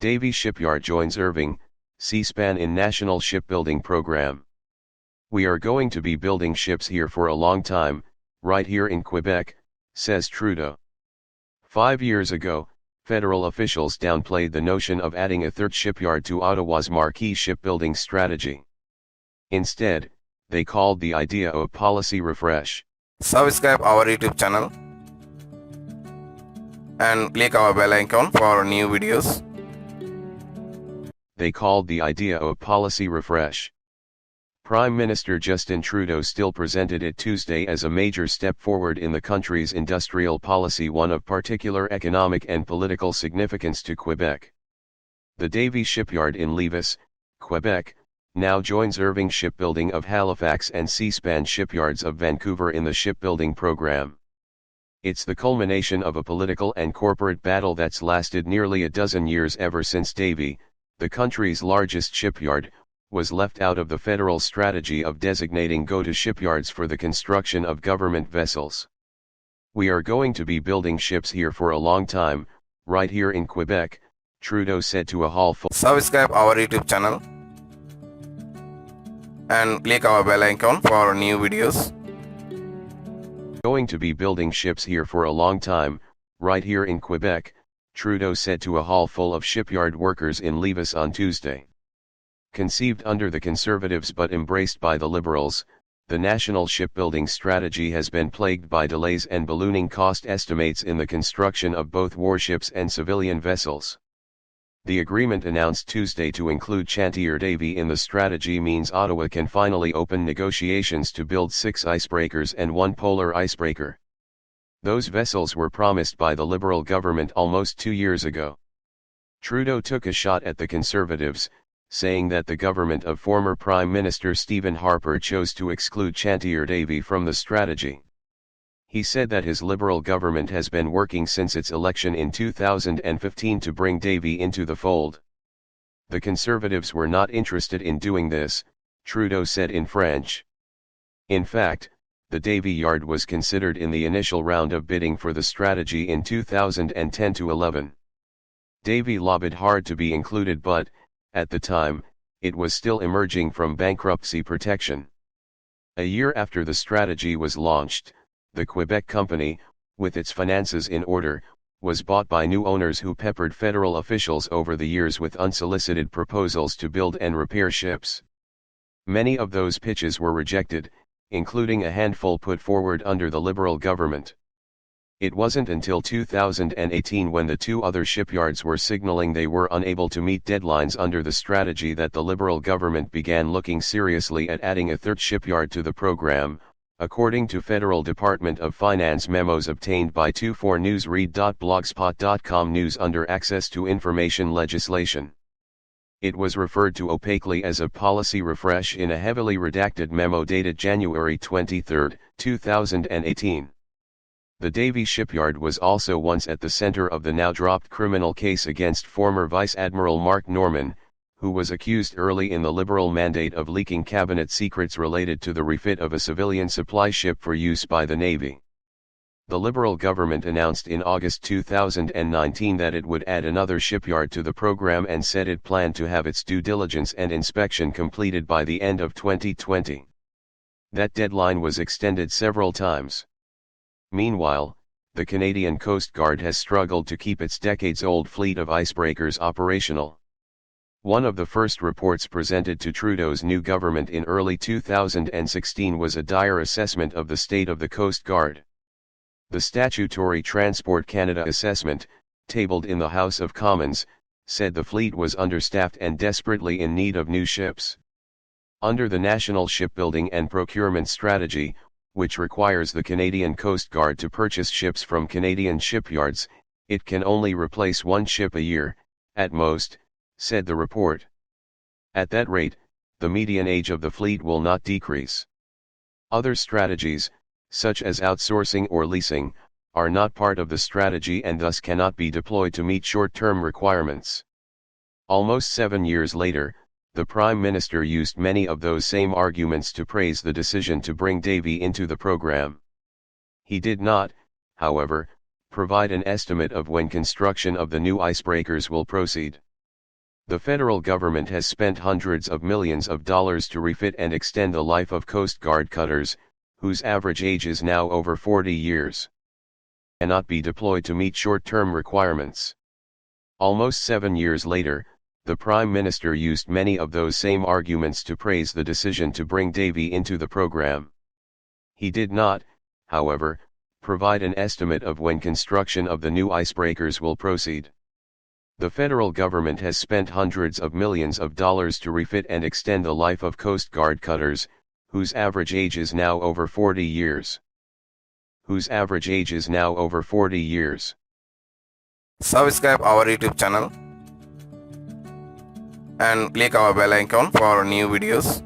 Davie Shipyard joins Irving, Seaspan in National Shipbuilding Program. We are going to be building ships here for a long time, right here in Quebec, says Trudeau. 5 years ago, federal officials downplayed the notion of adding a third shipyard to Ottawa's marquee shipbuilding strategy. Instead, they called the idea a policy refresh. Subscribe our YouTube channel and click our bell icon for new videos. They called the idea a policy refresh. Prime Minister Justin Trudeau still presented it Tuesday as a major step forward in the country's industrial policy, one of particular economic and political significance to Quebec. The Davie Shipyard in Lévis, Quebec, now joins Irving Shipbuilding of Halifax and Seaspan Shipyards of Vancouver in the shipbuilding program. It's the culmination of a political and corporate battle that's lasted nearly a dozen years ever since Davie, the country's largest shipyard, was left out of the federal strategy of designating go-to shipyards for the construction of government vessels. We are going to be building ships here for a long time, right here in Quebec, Trudeau said to a hall full. Subscribe our YouTube channel and click our bell icon for new videos. Going to be building ships here for a long time, right here in Quebec, Trudeau said to a hall full of shipyard workers in Lévis on Tuesday. Conceived under the Conservatives but embraced by the Liberals, the national shipbuilding strategy has been plagued by delays and ballooning cost estimates in the construction of both warships and civilian vessels. The agreement announced Tuesday to include Chantier Davie in the strategy means Ottawa can finally open negotiations to build 6 icebreakers and 1 polar icebreaker. Those vessels were promised by the Liberal government almost 2 years ago. Trudeau took a shot at the Conservatives, saying that the government of former Prime Minister Stephen Harper chose to exclude Chantier Davie from the strategy. He said that his Liberal government has been working since its election in 2015 to bring Davie into the fold. The Conservatives were not interested in doing this, Trudeau said in French. In fact, the Davie yard was considered in the initial round of bidding for the strategy in 2010-11. Davie lobbied hard to be included, but, at the time, it was still emerging from bankruptcy protection. A year after the strategy was launched, the Quebec company, with its finances in order, was bought by new owners who peppered federal officials over the years with unsolicited proposals to build and repair ships. Many of those pitches were rejected, including a handful put forward under the Liberal government. It wasn't until 2018, when the 2 other shipyards were signaling they were unable to meet deadlines under the strategy, that the Liberal government began looking seriously at adding a third shipyard to the program, according to Federal Department of Finance memos obtained by 24newsread.blogspot.com news under Access to Information legislation. It was referred to opaquely as a policy refresh in a heavily redacted memo dated January 23, 2018. The Davie Shipyard was also once at the center of the now-dropped criminal case against former Vice Admiral Mark Norman, who was accused early in the Liberal mandate of leaking cabinet secrets related to the refit of a civilian supply ship for use by the Navy. The Liberal government announced in August 2019 that it would add another shipyard to the program and said it planned to have its due diligence and inspection completed by the end of 2020. That deadline was extended several times. Meanwhile, the Canadian Coast Guard has struggled to keep its decades-old fleet of icebreakers operational. One of the first reports presented to Trudeau's new government in early 2016 was a dire assessment of the state of the Coast Guard. The statutory Transport Canada assessment, tabled in the House of Commons, said the fleet was understaffed and desperately in need of new ships. Under the National Shipbuilding and Procurement Strategy, which requires the Canadian Coast Guard to purchase ships from Canadian shipyards, it can only replace 1 ship a year, at most, said the report. At that rate, the median age of the fleet will not decrease. Other strategies, such as outsourcing or leasing, are not part of the strategy and thus cannot be deployed to meet short-term requirements. Almost 7 years later, the Prime Minister used many of those same arguments to praise the decision to bring Davie into the program. He did not, however, provide an estimate of when construction of the new icebreakers will proceed. The federal government has spent hundreds of millions of dollars to refit and extend the life of Coast Guard cutters, whose average age is now over 40 years. Cannot be deployed to meet short-term requirements. Almost 7 years later, the Prime Minister used many of those same arguments to praise the decision to bring Davie into the program. He did not, however, provide an estimate of when construction of the new icebreakers will proceed. The federal government has spent hundreds of millions of dollars to refit and extend the life of Coast Guard cutters, whose average age is now over 40 years. Subscribe our YouTube channel and click our bell icon for new videos.